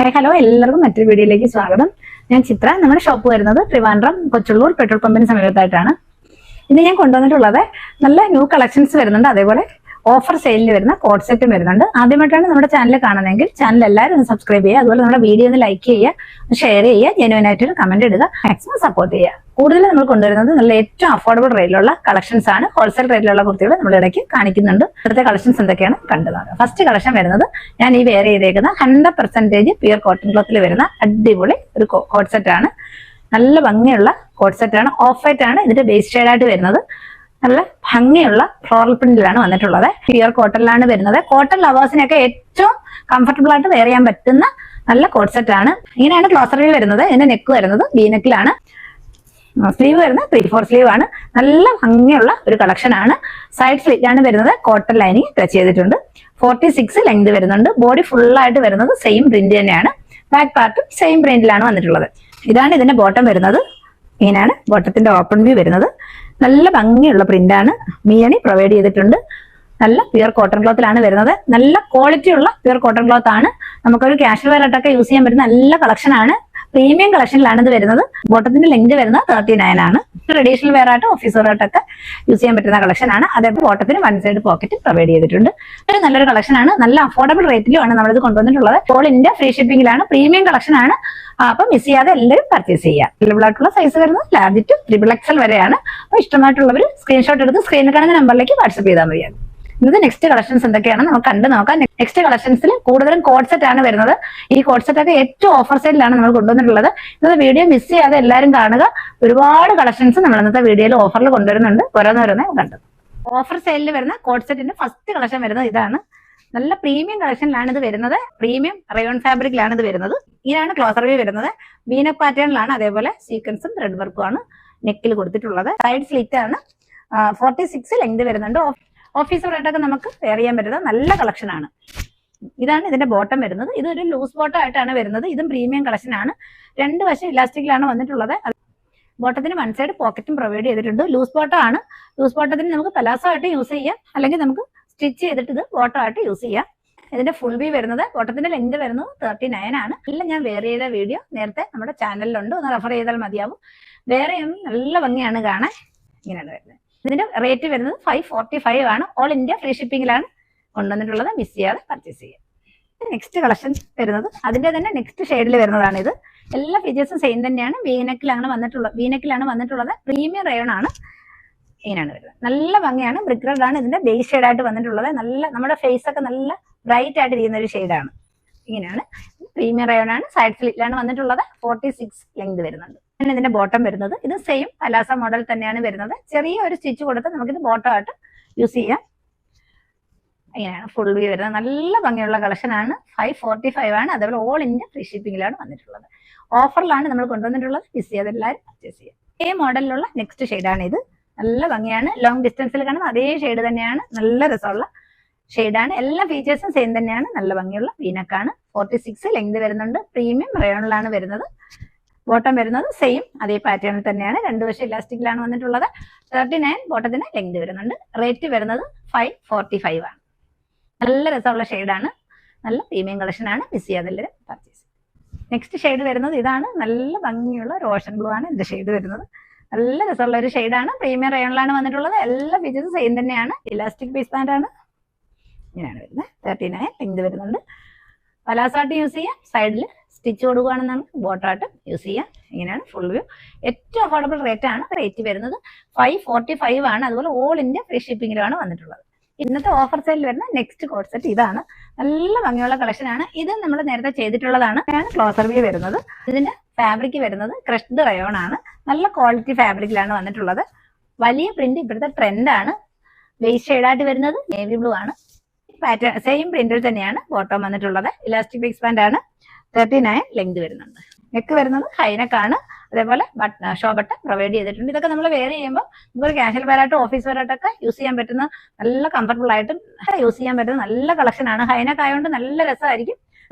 Hello, എല്ലാവർക്കും മറ്റൊരു വീഡിയോയിലേക്ക് സ്വാഗതം. ഞാൻ ചിത്ര. നമ്മുടെ ഷോപ്പ് വരുന്നത് ട്രിവാൻഡ്രം കൊച്ചുള്ളൂർ പെട്രോൾ പമ്പിന് സമീപത്തായിട്ടാണ്. ഇന്ന് ഞാൻ കൊണ്ടുവന്നിട്ടുള്ളത് നല്ല ന്യൂ കളക്ഷൻസ് വരുന്നുണ്ട്, അതേപോലെ ഓഫർ സെയിലിൽ വരുന്ന കോഡ് സെറ്റും വരുന്നുണ്ട്. ആദ്യമായിട്ടാണ് നമ്മുടെ ചാനൽ കാണുന്നതെങ്കിൽ ചാനൽ എല്ലാവരും ഒന്ന് സബ്സ്ക്രൈബ് ചെയ്യുക, അതുപോലെ നമ്മുടെ വീഡിയോ ഒന്ന് ലൈക്ക് ചെയ്യുക, ഷെയർ ചെയ്യുക, ജെന്യുവൻ ആയിട്ടൊരു കമന്റ് ഇടുക, മാക്സിമം സപ്പോർട്ട് ചെയ്യുക. കൂടുതൽ നമ്മൾ കൊണ്ടുവരുന്നത് നല്ല ഏറ്റവും അഫോർഡബിൾ റേറ്റിലുള്ള കളക്ഷൻസ് ആണ്. ഹോൾസെയിൽ റേറ്റിലുള്ള കുർത്തികൾ നമ്മൾ ഇടയ്ക്ക് കാണിക്കുന്നുണ്ട്. ഇവിടുത്തെ കളക്ഷൻസ് എന്തൊക്കെയാണ് കണ്ടതാണ്. ഫസ്റ്റ് കളക്ഷൻ വരുന്നത് ഞാൻ ഈ വെയർ ചെയ്തേക്കുന്ന 100% പ്യുർ കോട്ടൺ ക്ലോത്തിൽ വരുന്ന അടിപൊളി ഒരു കോഡ് സെറ്റ് ആണ്. നല്ല ഭംഗിയുള്ള കോഡ് സെറ്റ് ആണ്. ഓഫ് വൈറ്റ് ആണ് ഇതിന്റെ ബേസ് ഷെയ്ഡായിട്ട് വരുന്നത്. നല്ല ഭംഗിയുള്ള ഫ്ലോറൽ പ്രിന്റിലാണ് വന്നിട്ടുള്ളത്. പ്യുർ കോട്ടണിലാണ് വരുന്നത്. കോട്ടൺ ലവേഴ്സിനൊക്കെ ഏറ്റവും കംഫർട്ടബിൾ ആയിട്ട് വെയർ ചെയ്യാൻ പറ്റുന്ന നല്ല കോഡ് സെറ്റ് ആണ്. ഇങ്ങനെയാണ് ക്ലോസർ വ്യൂ വരുന്നത്. ഇതിന്റെ നെക്ക് വരുന്നത് വി നെക്കിലാണ്. സ്ലീവ് വരുന്നത് 3/4 സ്ലീവ് ആണ്. നല്ല ഭംഗിയുള്ള ഒരു കളക്ഷൻ ആണ്. സൈഡ് സ്ലിറ്റാണ് വരുന്നത്. കോട്ടൺ ലൈനിങ് ടച്ച് ചെയ്തിട്ടുണ്ട്. 46 ലെങ്ത് വരുന്നുണ്ട്. ബോഡി ഫുൾ ആയിട്ട് വരുന്നത് സെയിം പ്രിന്റ് തന്നെയാണ്. ബാക്ക് പാർട്ടും സെയിം പ്രിന്റിലാണ് വന്നിട്ടുള്ളത്. ഇതാണ് ഇതിന്റെ ബോട്ടം വരുന്നത്. ഇങ്ങനെയാണ് ബോട്ടത്തിന്റെ ഓപ്പൺ വ്യൂ വരുന്നത്. നല്ല ഭംഗിയുള്ള പ്രിന്റാണ്. മിയണി പ്രൊവൈഡ് ചെയ്തിട്ടുണ്ട്. നല്ല പ്യുർ കോട്ടൺ ക്ലോത്തിലാണ് വരുന്നത്. നല്ല ക്വാളിറ്റി ഉള്ള പ്യുർ കോട്ടൺ ക്ലോത്ത് ആണ്. നമുക്കൊരു കാഷ്വൽ വെയർ ആയിട്ടൊക്കെ യൂസ് ചെയ്യാൻ പറ്റുന്ന നല്ല കളക്ഷൻ ആണ്. പ്രീമിയം കളക്ഷനിലാണ് ഇത് വരുന്നത്. ബോട്ടത്തിന്റെ ലെങ്ത് വരുന്നത് 39 ആണ്. ട്രഡീഷണൽ വെയർ ആയിട്ട് ഓഫീസ് വെയർ ആയിട്ടൊക്കെ യൂസ് ചെയ്യാൻ പറ്റുന്ന കളക്ഷൻ ആണ്. അതേപോലെ ബോട്ടത്തിന് 1 സൈഡ് പോക്കറ്റ് പ്രൊവൈഡ് ചെയ്തിട്ടുണ്ട്. ഒരു നല്ലൊരു കളക്ഷൻ ആണ്. നല്ല അഫോർഡബിൾ റേറ്റിലുമാണ് നമ്മളിത് കൊണ്ടുവന്നിട്ടുള്ളത്. ഓൾ ഇന്ത്യ ഫ്രീ ഷിപ്പിംഗിലാണ്. പ്രീമിയം കളക്ഷൻ ആണ്. അപ്പൊ മിസ് ചെയ്യാതെ എല്ലാവരും പർച്ചേസ് ചെയ്യാം. അവൈലബിൾ ആയിട്ടുള്ള സൈസ് വരുന്നത് ലാർജ് ടു XXL വരെയാണ്. അപ്പൊ ഇഷ്ടമായിട്ടുള്ളവർ സ്ക്രീൻഷോട്ട് എടുത്ത് സ്ക്രീനിൽ കാണുന്ന നമ്പറിലേക്ക് വാട്സ്ആപ്പ് ചെയ്താൽ മതിയാണ്. ഇന്നത്തെ നെക്സ്റ്റ് കളക്ഷൻസ് എന്തൊക്കെയാണ് നമുക്ക് കണ്ടു നോക്കാം. നെക്സ്റ്റ് കളക്ഷൻസിൽ കൂടുതലും കോഡ് സെറ്റ് ആണ് വരുന്നത്. ഈ കോഡ് സെറ്റ് ഒക്കെ ഏറ്റവും ഓഫർ സെയിലാണ് നമ്മൾ കൊണ്ടുവന്നിട്ടുള്ളത്. ഇന്നത്തെ വീഡിയോ മിസ് ചെയ്യാതെ എല്ലാവരും കാണുക. ഒരുപാട് കളക്ഷൻസ് നമ്മൾ ഇന്നത്തെ വീഡിയോയിൽ ഓഫറിൽ കൊണ്ടുവരുന്നുണ്ട്. ഓരോന്നോരോന്നേ കണ്ടത്. ഓഫർ സെയിലിൽ വരുന്ന കോഡ് സെറ്റിന്റെ ഫസ്റ്റ് കളക്ഷൻ വരുന്നത് ഇതാണ്. നല്ല പ്രീമിയം കളക്ഷനിലാണ് ഇത് വരുന്നത്. പ്രീമിയം റയോൺ ഫാബ്രിക്കിലാണ് ഇത് വരുന്നത്. ഇതാണ് ക്ലോസർ വ്യൂ വരുന്നത്. വീനക് പാറ്റേണിലാണ്. അതേപോലെ സീക്വൻസും ത്രെഡ് വർക്കും ആണ് നെക്കിൽ കൊടുത്തിട്ടുള്ളത്. സൈഡ് സ്ലിറ്റ് ആണ്. 46 ലെങ്ത് വരുന്നുണ്ട്. ഓഫീസ് റേറ്റൊക്കെ നമുക്ക് വെയർ ചെയ്യാൻ പറ്റുന്ന നല്ല കളക്ഷൻ ആണ്. ഇതാണ് ഇതിന്റെ ബോട്ടം വരുന്നത്. ഇതൊരു ലൂസ് ബോട്ടം ആയിട്ടാണ് വരുന്നത്. ഇതും പ്രീമിയം കളക്ഷൻ ആണ്. രണ്ട് വശം ഇലാസ്റ്റിക്കിലാണ് വന്നിട്ടുള്ളത്. ബോട്ടത്തിന് 1 സൈഡ് പോക്കറ്റും പ്രൊവൈഡ് ചെയ്തിട്ടുണ്ട്. ലൂസ് ബോട്ടം ആണ്. ലൂസ് ബോട്ടത്തിന് നമുക്ക് പലാസോ ആയിട്ട് യൂസ് ചെയ്യാം, അല്ലെങ്കിൽ നമുക്ക് സ്റ്റിച്ച് ചെയ്തിട്ട് ഇത് ബോട്ടം ആയിട്ട് യൂസ് ചെയ്യാം. ഇതിന്റെ ഫുൾ വ്യൂ വരുന്നത് ബോട്ടത്തിന്റെ ലെങ്ത് വരുന്നത് 39 ആണ്. എല്ലാം ഞാൻ വെയർ ചെയ്ത വീഡിയോ നേരത്തെ നമ്മുടെ ചാനലിലുണ്ട്. ഒന്ന് റെഫർ ചെയ്താൽ മതിയാവും. വേറെ നല്ല ഭംഗിയാണ് കാണാൻ. ഇങ്ങനെയാണ് വരുന്നത്. ഇതിന്റെ റേറ്റ് വരുന്നത് 545 ആണ്. ഓൾ ഇന്ത്യ ഫ്രീ ഷിപ്പിംഗിലാണ് കൊണ്ടുവന്നിട്ടുള്ളത്. മിസ് ചെയ്യാതെ പർച്ചേസ് ചെയ്യാം. നെക്സ്റ്റ് കളക്ഷൻ വരുന്നത് അതിന്റെ തന്നെ നെക്സ്റ്റ് ഷെയ്ഡിൽ വരുന്നതാണ്. ഇത് എല്ലാ ഫീച്ചേഴ്സും സെയിം തന്നെയാണ്. വീനെക്കിലാണ് വന്നിട്ടുള്ളത്. പ്രീമിയം റയോൺ ആണ്. ഇങ്ങനെയാണ് വരുന്നത്. നല്ല ഭംഗിയാണ്. ബ്രിക്ക് റെഡ് ആണ് ഇതിന്റെ ബേസ് ഷെയ്ഡായിട്ട് വന്നിട്ടുള്ളത്. നല്ല നമ്മുടെ ഫേസ് ഒക്കെ നല്ല ബ്രൈറ്റ് ആയിട്ട് ഇരിക്കുന്ന ഒരു ഷെയ്ഡാണ്. ഇങ്ങനെയാണ്. പ്രീമിയം റയോൺ ആണ്. സൈഡ് സ്ലിറ്റിലാണ് വന്നിട്ടുള്ളത്. 46 ലെങ്ത് വരുന്നുണ്ട്. ഇതിന്റെ ബോട്ടം വരുന്നത് ഇത് സെയിം പലാസ മോഡൽ തന്നെയാണ് വരുന്നത്. ചെറിയ ഒരു സ്റ്റിച്ച് കൊടുത്ത് നമുക്കിത് ബോട്ടം ആയിട്ട് യൂസ് ചെയ്യാം. ഇങ്ങനെയാണ് ഫുൾ വ്യൂ വരുന്നത്. നല്ല ഭംഗിയുള്ള കളക്ഷൻ ആണ്. 545 ആണ്. അതേപോലെ ഓൾ ഇന്ത്യ ഫ്രീ ഷിപ്പിംഗിലാണ് വന്നിട്ടുള്ളത്. ഓഫറിലാണ് നമ്മൾ കൊണ്ടുവന്നിട്ടുള്ളത്. മിസ് ചെയ്യാതെ എല്ലാവരും പർച്ചേസ് ചെയ്യാം. ഈ മോഡലിലുള്ള നെക്സ്റ്റ് ഷെയ്ഡാണ് ഇത്. നല്ല ഭംഗിയാണ്. ലോങ് ഡിസ്റ്റൻസിൽ കാണുന്ന അതേ ഷെയ്ഡ് തന്നെയാണ്. നല്ല രസമുള്ള ഷെയ്ഡാണ്. എല്ലാ ഫീച്ചേഴ്സും സെയിം തന്നെയാണ്. നല്ല ഭംഗിയുള്ള വീനക്കാണ്. 46 ലെങ്ത് വരുന്നുണ്ട്. പ്രീമിയം റയോണിലാണ് വരുന്നത്. ബോട്ടം വരുന്നത് സെയിം അതേ പാറ്റേണിൽ തന്നെയാണ്. രണ്ടു വശം ഇലാസ്റ്റിക്കിലാണ് വന്നിട്ടുള്ളത്. 39 ബോട്ടത്തിന് ലെങ്ത് വരുന്നുണ്ട്. റേറ്റ് വരുന്നത് 545 ആണ്. നല്ല രസമുള്ള ഷെയ്ഡാണ്. നല്ല പ്രീമിയം കളക്ഷൻ ആണ്. മിസ് ചെയ്യാതെ എല്ലാവരും പർച്ചേസ്. നെക്സ്റ്റ് ഷെയ്ഡ് വരുന്നത് ഇതാണ്. നല്ല ഭംഗിയുള്ള റോഷൻ ബ്ലൂ ആണ് ഇതിന്റെ ഷെയ്ഡ് വരുന്നത്. നല്ല രസമുള്ള ഒരു ഷെയ്ഡാണ്. പ്രീമിയം റയോണിലാണ് വന്നിട്ടുള്ളത്. എല്ലാ ഫീച്ചേഴ്സും സെയിം തന്നെയാണ്. ഇലാസ്റ്റിക് ബേസ് ബാൻഡ് ആണ്. ഇങ്ങനെയാണ് വരുന്നത്. 39 ലെങ്ത് വരുന്നുണ്ട്. പലാസായിട്ട് യൂസ് ചെയ്യാം. സൈഡിൽ സ്റ്റിച്ച് കൊടുക്കുകയാണെന്നാണ് ബോട്ടായിട്ട് യൂസ് ചെയ്യാം. ഇങ്ങനെയാണ് ഫുൾ വ്യൂ. ഏറ്റവും അഫോർഡബിൾ റേറ്റ് ആണ്. റേറ്റ് വരുന്നത് 545 ആണ്. അതുപോലെ ഓൾ ഇന്ത്യ ഫ്രീ ഷിപ്പിംഗിലാണ് വന്നിട്ടുള്ളത്. ഇന്നത്തെ ഓഫർ സെയിലിൽ വരുന്ന നെക്സ്റ്റ് കോഡ് സെറ്റ് ഇതാണ്. നല്ല ഭംഗിയുള്ള കളക്ഷൻ ആണ്. ഇത് നമ്മൾ നേരത്തെ ചെയ്തിട്ടുള്ളതാണ്. ക്ലോസർ വ്യൂ വരുന്നത്. ഇതിന്റെ ഫാബ്രിക് വരുന്നത് ക്രഷ്ഡ് റയോൺ ആണ്. നല്ല ക്വാളിറ്റി ഫാബ്രിക്കിലാണ് വന്നിട്ടുള്ളത്. വലിയ പ്രിന്റ് ഇപ്പോഴത്തെ ട്രെൻഡാണ്. ബേസ് ഷെയ്ഡായിട്ട് വരുന്നത് നേവി ബ്ലൂ ആണ്. പാറ്റേൺ സെയിം പ്രിന്റിൽ തന്നെയാണ് ബോട്ടം വന്നിട്ടുള്ളത്. ഇലാസ്റ്റിക് ബേസ് ബാൻഡ് ആണ്. 39 ലെങ്ത് വരുന്നുണ്ട്. നെക്ക് വരുന്നത് ഹൈനെക്കാണ്. അതേപോലെ ഷോ ബട്ടൺ പ്രൊവൈഡ് ചെയ്തിട്ടുണ്ട്. ഇതൊക്കെ നമ്മൾ വെയർ ചെയ്യുമ്പോൾ നമുക്കൊരു കാഷ്വൽ വെയർ ആയിട്ട് ഓഫീസ് വെയർ ആയിട്ടൊക്കെ യൂസ് ചെയ്യാൻ പറ്റുന്ന നല്ല കംഫർട്ടബിൾ ആയിട്ട് യൂസ് ചെയ്യാൻ പറ്റുന്ന നല്ല കളക്ഷൻ ആണ്. ഹൈനെക്ക് ആയതുകൊണ്ട് നല്ല രസമായിരിക്കും.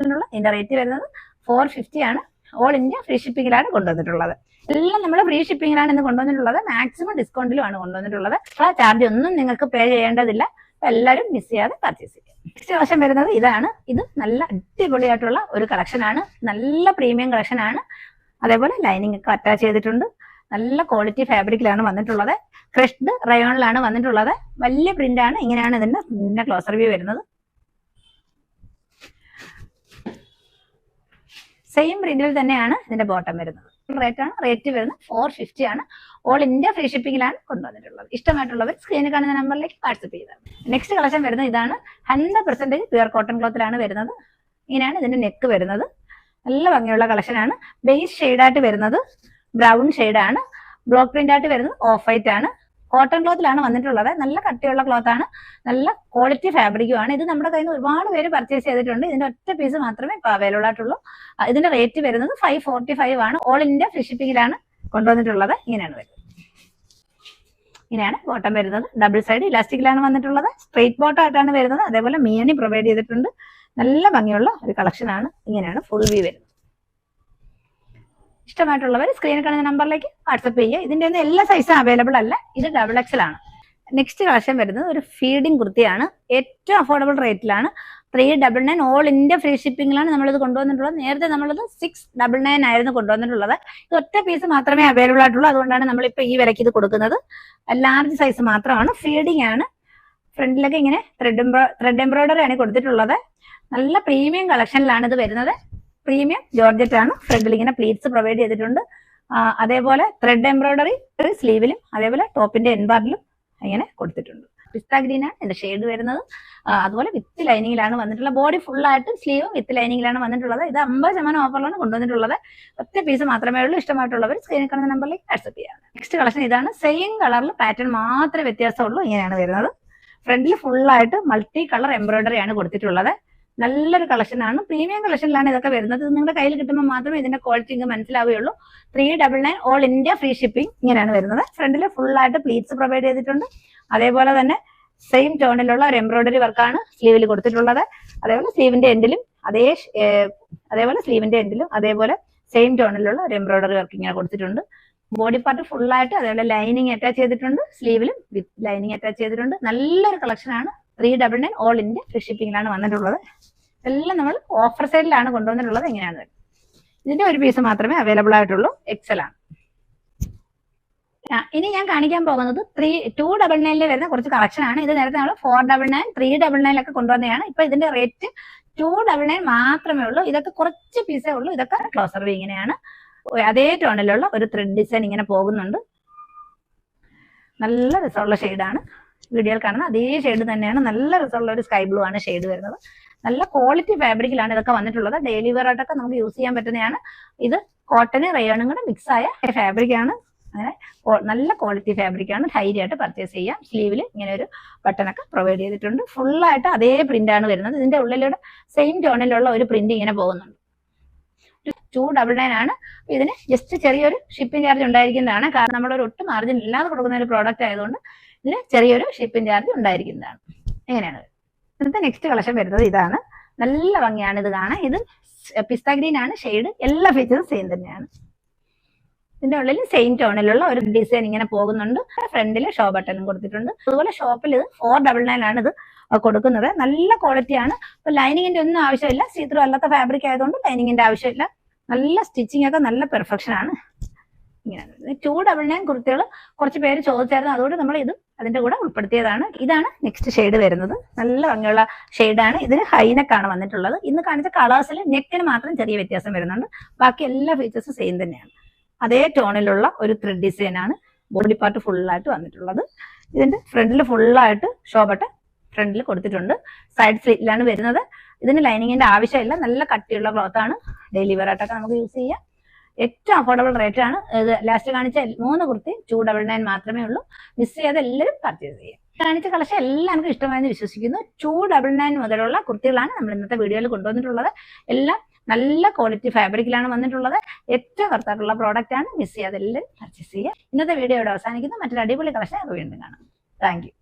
ഇതിന്റെ റേറ്റ് വരുന്നത് 450 ആണ്. ഓൾ ഇന്ത്യ ഫ്രീ ഷിപ്പിംഗിലാണ് കൊണ്ടുവന്നിട്ടുള്ളത്. എല്ലാം നമ്മൾ ഫ്രീ ഷിപ്പിംഗിലാണ് ഇന്ന് കൊണ്ടുവന്നിട്ടുള്ളത്. മാക്സിമം ഡിസ്കൗണ്ടിലുമാണ് കൊണ്ടുവന്നിട്ടുള്ളത്. ചാർജ് ഒന്നും നിങ്ങൾക്ക് പേ ചെയ്യേണ്ടതില്ല. എല്ലാവരും മിസ് ചെയ്യാതെ പർച്ചേസ് ചെയ്യാം. നെക്സ്റ്റ് കളക്ഷൻ വരുന്നത് ഇതാണ്. ഇത് നല്ല അടിപൊളിയായിട്ടുള്ള ഒരു കളക്ഷൻ ആണ്. നല്ല പ്രീമിയം കളക്ഷൻ ആണ്. അതേപോലെ ലൈനിങ് ഒക്കെ അറ്റാച്ച് ചെയ്തിട്ടുണ്ട്. നല്ല ക്വാളിറ്റി ഫാബ്രിക്കിലാണ് വന്നിട്ടുള്ളത്. ക്രഷ്ഡ് റയോണിലാണ് വന്നിട്ടുള്ളത്. വലിയ പ്രിന്റ് ആണ്. ഇങ്ങനെയാണ് ഇതിന്റെ ക്ലോസർ വ്യൂ വരുന്നത്. സെയിം പ്രിന്റിൽ തന്നെയാണ് ഇതിന്റെ ബോട്ടം വരുന്നത്. റേറ്റ് വരുന്നത് 450 ആണ്. ഓൾ ഇന്ത്യ ഫ്രീ ഷിപ്പിംഗിലാണ് കൊണ്ടുവന്നിട്ടുള്ളത്. ഇഷ്ടമായിട്ടുള്ളവർ സ്ക്രീനിൽ കാണുന്ന നമ്പറിലേക്ക് വാട്സ്ആപ്പ് ചെയ്താൽ. നെക്സ്റ്റ് കളക്ഷൻ വരുന്നത് ഇതാണ്. 100% പ്യുവർ കോട്ടൺ ക്ലോത്തിലാണ് വരുന്നത്. ഇങ്ങനെയാണ് ഇതിന്റെ നെക്ക് വരുന്നത്. നല്ല ഭംഗിയുള്ള കളക്ഷൻ ആണ്. ബേസ് ഷെയ്ഡായിട്ട് വരുന്നത് ബ്രൗൺ ഷെയ്ഡാണ്. ബ്ലോക്ക് പ്രിന്റ് ആയിട്ട് വരുന്നത് ഓഫ് വൈറ്റ് ആണ്. കോട്ടൺ ക്ലോത്തിലാണ് വന്നിട്ടുള്ളത്. നല്ല കട്ടിയുള്ള ക്ലോത്ത് ആണ്. നല്ല ക്വാളിറ്റി ഫാബ്രിക്കും ആണ്. ഇത് നമ്മുടെ കയ്യിൽ നിന്ന് ഒരുപാട് പേര് പർച്ചേസ് ചെയ്തിട്ടുണ്ട്. ഇതിന്റെ ഒറ്റ പീസ് മാത്രമേ ഇപ്പോൾ അവൈലബിൾ ആയിട്ടുള്ളൂ. ഇതിന്റെ റേറ്റ് വരുന്നത് 545 ആണ്. ഓൾ ഇന്ത്യ ഫ്രീ ഷിപ്പിംഗിലാണ് കൊണ്ടുവന്നിട്ടുള്ളത്. ഇങ്ങനെയാണ് വരുന്നത്. ഇങ്ങനെയാണ് ബോട്ടം വരുന്നത്. ഡബിൾ സൈഡ് ഇലാസ്റ്റിക്കിലാണ് വന്നിട്ടുള്ളത്. സ്ട്രെയിറ്റ് ബോട്ടം ആയിട്ടാണ് വരുന്നത്. അതേപോലെ മിയനി പ്രൊവൈഡ് ചെയ്തിട്ടുണ്ട്. നല്ല ഭംഗിയുള്ള ഒരു കളക്ഷൻ ആണ്. ഇങ്ങനെയാണ് ഫുൾ വ്യൂ വരുന്നത്. ഇഷ്ടമായിട്ടുള്ളവർ സ്ക്രീനിൽ കാണുന്ന നമ്പറിലേക്ക് വാട്സ്ആപ്പ് ചെയ്യുക. ഇതിന്റെ ഒന്നും എല്ലാ സൈസും അവൈലബിൾ അല്ല. ഇത് XXL ആണ്. നെക്സ്റ്റ് കളക്ഷൻ വരുന്നത് ഒരു ഫീഡിംഗ് കുർത്തിയാണ്. ഏറ്റവും അഫോർഡബിൾ റേറ്റിലാണ്. 399 ഓൾ ഇന്ത്യ ഫ്രീ ഷിപ്പിംഗിലാണ് നമ്മളിത് കൊണ്ടുവന്നിട്ടുള്ളത്. നേരത്തെ നമ്മളിത് 699 ആയിരുന്നു കൊണ്ടുവന്നിട്ടുള്ളത്. ഇത് ഒറ്റ പീസ് മാത്രമേ അവൈലബിൾ ആയിട്ടുള്ളൂ. അതുകൊണ്ടാണ് നമ്മളിപ്പോൾ ഈ വിലയ്ക്ക് ഇത് കൊടുക്കുന്നത്. ലാർജ് സൈസ് മാത്രമാണ്. ഫീഡിംഗ് ആണ്. ഫ്രണ്ടിലൊക്കെ ഇങ്ങനെ ത്രെഡ് എംബ്രോയിഡറി ആണ് കൊടുത്തിട്ടുള്ളത്. നല്ല പ്രീമിയം കളക്ഷനിലാണ് ഇത് വരുന്നത്. പ്രീമിയം ജോർജറ്റ് ആണ്. ഫ്രണ്ടിൽ ഇങ്ങനെ പ്ലീറ്റ്സ് പ്രൊവൈഡ് ചെയ്തിട്ടുണ്ട്. അതേപോലെ ത്രെഡ് എംബ്രോയിഡറി സ്ലീവിലും അതേപോലെ ടോപ്പിന്റെ എൻബാറിലും ഇങ്ങനെ കൊടുത്തിട്ടുണ്ട്. പിസ്ത ഗ്രീൻ ആണ് ഇതിന്റെ ഷെയ്ഡ് വരുന്നത്. അതുപോലെ വിത്ത് ലൈനിങ്ങിലാണ് വന്നിട്ടുള്ളത്. ബോഡി ഫുൾ ആയിട്ട് സ്ലീവും വിത്ത് ലൈനിങ്ങിലാണ് വന്നിട്ടുള്ളത്. ഇത് 50% ഓഫറിലാണ് കൊണ്ടുവന്നിട്ടുള്ളത്. ഒറ്റ പീസ് മാത്രമേ ഉള്ളൂ. ഇഷ്ടമായിട്ടുള്ളവർ സ്ക്രീനിൽ കാണുന്ന നമ്പറിലേക്ക് വാട്സ്ആപ്പ് ചെയ്യാം. നെക്സ്റ്റ് കളക്ഷൻ ഇതാണ്. സെയിം കളറിൽ പാറ്റേൺ മാത്രമേ വ്യത്യാസമുള്ളൂ. ഇങ്ങനെയാണ് വരുന്നത്. ഫ്രണ്ടിൽ ഫുൾ ആയിട്ട് മൾട്ടി കളർ എംബ്രോയിഡറി ആണ് കൊടുത്തിട്ടുള്ളത്. നല്ലൊരു കളക്ഷൻ ആണ്. പ്രീമിയം കളക്ഷനിലാണ് ഇതൊക്കെ വരുന്നത്. നിങ്ങളുടെ കയ്യിൽ കിട്ടുമ്പോൾ മാത്രമേ ഇതിന്റെ ക്വാളിറ്റി നിങ്ങൾക്ക് മനസ്സിലാവുകയുള്ളൂ. 399 ഓൾ ഇന്ത്യ ഫ്രീ ഷിപ്പിംഗ് ഇങ്ങനെയാണ് വരുന്നത്. ഫ്രണ്ടിൽ ഫുൾ ആയിട്ട് പ്ലീറ്റ്സ് പ്രൊവൈഡ് ചെയ്തിട്ടുണ്ട്. അതേപോലെ തന്നെ സെയിം ടോണിലുള്ള ഒരു എംബ്രോയിഡറി വർക്കാണ് സ്ലീവിൽ കൊടുത്തിട്ടുള്ളത്. അതേപോലെ സ്ലീവിന്റെ എൻഡിലും അതേപോലെ സെയിം ടോണിലുള്ള ഒരു എംബ്രോയിഡറി വർക്ക് ഇങ്ങനെ കൊടുത്തിട്ടുണ്ട്. ബോഡി പാർട്ട് ഫുൾ ആയിട്ട് അതേപോലെ ലൈനിങ് അറ്റാച്ച് ചെയ്തിട്ടുണ്ട്. സ്ലീവിലും വിത്ത് ലൈനിങ് അറ്റാച്ച് ചെയ്തിട്ടുണ്ട്. നല്ലൊരു കളക്ഷൻ ആണ്. 399 ഓൾ ഇന്ത്യ ഫ്രീ ഷിപ്പിംഗിലാണ് വന്നിട്ടുള്ളത്. എല്ലാം നമ്മൾ ഓഫർ സൈഡിലാണ് കൊണ്ടുവന്നിട്ടുള്ളത്. എങ്ങനെയാണ് ഇതിന്റെ ഒരു പീസ് മാത്രമേ അവൈലബിൾ ആയിട്ടുള്ളൂ. XL ആണ്. ഇനി ഞാൻ കാണിക്കാൻ പോകുന്നത് 299 വരുന്ന കുറച്ച് കളക്ഷൻ ആണ്. ഇത് നേരത്തെ നമ്മൾ 499 399 ഒക്കെ കൊണ്ടുവന്നതാണ്. ഇപ്പൊ ഇതിന്റെ റേറ്റ് 299 മാത്രമേ ഉള്ളൂ. ഇതൊക്കെ കുറച്ച് പീസേ ഉള്ളൂ. ഇതൊക്കെ ക്ലോസർ വ്യൂ ഇങ്ങനെയാണ്. അതേ ടോണിലുള്ള ഒരു ത്രെഡ് ഡിസൈൻ ഇങ്ങനെ പോകുന്നുണ്ട്. നല്ല രസമുള്ള ഷെയ്ഡാണ്. വീഡിയോയിൽ കാണുന്ന അതേ ഷെയ്ഡ് തന്നെയാണ്. നല്ല രസമുള്ള ഒരു സ്കൈ ബ്ലൂ ആണ് ഷെയ്ഡ് വരുന്നത്. നല്ല ക്വാളിറ്റി ഫാബ്രിക്കിലാണ് ഇതൊക്കെ വന്നിട്ടുള്ളത്. ഡെയിലി വെയർ ആയിട്ടൊക്കെ നമുക്ക് യൂസ് ചെയ്യാൻ പറ്റുന്നതാണ്. ഇത് കോട്ടൺ റയോണും കൂടെ മിക്സ് ആയ ഫാബ്രിക് ആണ്. അങ്ങനെ നല്ല ക്വാളിറ്റി ഫാബ്രിക് ആണ്. ധൈര്യമായിട്ട് പർച്ചേസ് ചെയ്യാം. സ്ലീവിൽ ഇങ്ങനെ ഒരു ബട്ടണൊക്കെ പ്രൊവൈഡ് ചെയ്തിട്ടുണ്ട്. ഫുൾ ആയിട്ട് അതേ പ്രിന്റ് ആണ് വരുന്നത്. ഇതിന്റെ ഉള്ളിലൂടെ സെയിം ടോണിലുള്ള ഒരു പ്രിന്റ് ഇങ്ങനെ പോകുന്നുണ്ട്. 299 ആണ്. ഇതിന് ജസ്റ്റ് ചെറിയൊരു ഷിപ്പിംഗ് ചാർജ് ഉണ്ടായിരിക്കുന്നതാണ്. കാരണം നമ്മളൊരു ഒട്ടും മാർജിൻ ഇല്ലാതെ കൊടുക്കുന്ന ഒരു പ്രോഡക്റ്റ് ആയതുകൊണ്ട് ഇതിന് ചെറിയൊരു ഷിപ്പിംഗ് ചാർജ് ഉണ്ടായിരിക്കുന്നതാണ്. എങ്ങനെയാണ് ഇന്നത്തെ നെക്സ്റ്റ് കളക്ഷൻ വരുന്നത് ഇതാണ്. നല്ല ഭംഗിയാണ് ഇത് കാണാൻ. ഇത് പിസ്ത ഗ്രീൻ ആണ് ഷെയ്ഡ്. എല്ലാ ഫീച്ചേഴ്സും സെയിം തന്നെയാണ്. ഇതിന്റെ ഉള്ളിൽ സെയിം ടോണിലുള്ള ഒരു ഡിസൈൻ ഇങ്ങനെ പോകുന്നുണ്ട്. ഫ്രണ്ടിൽ ഷോ ബട്ടണും കൊടുത്തിട്ടുണ്ട്. അതുപോലെ ഷോപ്പിൽ ഇത് 499 ആണ് ഇത് കൊടുക്കുന്നത്. നല്ല ക്വാളിറ്റിയാണ്. ഇപ്പൊ ലൈനിങ്ങിന്റെ ഒന്നും ആവശ്യമില്ല. സീത്രൂ അല്ലാത്ത ഫാബ്രിക് ആയതുകൊണ്ട് ലൈനിങ്ങിന്റെ ആവശ്യമില്ല. നല്ല സ്റ്റിച്ചിങ് ഒക്കെ നല്ല പെർഫെക്ഷൻ ആണ്. ഇങ്ങനെയാണ് 299 കുർത്തികൾ കുറച്ച് പേര് ചോദിച്ചായിരുന്നു. അതുകൊണ്ട് നമ്മൾ ഇത് അതിന്റെ കൂടെ ഉൾപ്പെടുത്തിയതാണ്. ഇതാണ് നെക്സ്റ്റ് ഷെയ്ഡ് വരുന്നത്. നല്ല ഭംഗിയുള്ള ഷെയ്ഡാണ്. ഇതിന് ഹൈനെക്കാണ് വന്നിട്ടുള്ളത്. ഇന്ന് കാണിച്ച കളേഴ്സിൽ നെക്കിന് മാത്രം ചെറിയ വ്യത്യാസം വരുന്നുണ്ട്. ബാക്കി എല്ലാ ഫീച്ചേഴ്സും സെയിം തന്നെയാണ്. അതേ ടോണിലുള്ള ഒരു ത്രെഡ് ഡിസൈൻ ആണ് ബോഡി പാർട്ട് ഫുള്ളായിട്ട് വന്നിട്ടുള്ളത്. ഇതിന്റെ ഫ്രണ്ടിൽ ഫുള്ളായിട്ട് ഷോ ബട്ടൺ ഫ്രണ്ടിൽ കൊടുത്തിട്ടുണ്ട്. സൈഡ് സ്ലിറ്റിലാണ് വരുന്നത്. ഇതിന് ലൈനിങ്ങിന്റെ ആവശ്യമില്ല. നല്ല കട്ടിയുള്ള ക്ലോത്ത് ആണ്. ഡെയിലി വെയർ ആയിട്ടൊക്കെ നമുക്ക് യൂസ് ചെയ്യാം. ഏറ്റവും അഫോർഡബിൾ റേറ്റ് ആണ്. ഇത് ലാസ്റ്റ് കാണിച്ച 3 കുർത്തി 299 മാത്രമേ ഉള്ളൂ. മിസ് ചെയ്യാതെ എല്ലാവരും പർച്ചേസ് ചെയ്യാം. കാണിച്ച കളക്ഷൻ എല്ലാവർക്കും ഇഷ്ടമായെന്ന് വിശ്വസിക്കുന്നു. 299 മുതലുള്ള കുർത്തികളാണ് നമ്മൾ ഇന്നത്തെ വീഡിയോയിൽ കൊണ്ടുവന്നിട്ടുള്ളത്. എല്ലാം നല്ല ക്വാളിറ്റി ഫാബ്രിക്കിലാണ് വന്നിട്ടുള്ളത്. ഏറ്റവും വർത്തായിട്ടുള്ള പ്രോഡക്റ്റ് ആണ്. മിസ് ചെയ്യാതെ എല്ലാവരും പർച്ചേസ് ചെയ്യുക. ഇന്നത്തെ വീഡിയോ ഇവിടെ അവസാനിക്കുന്നു. മറ്റൊരു അടിപൊളി കളക്ഷൻ വീണ്ടും കാണാം. Thank you.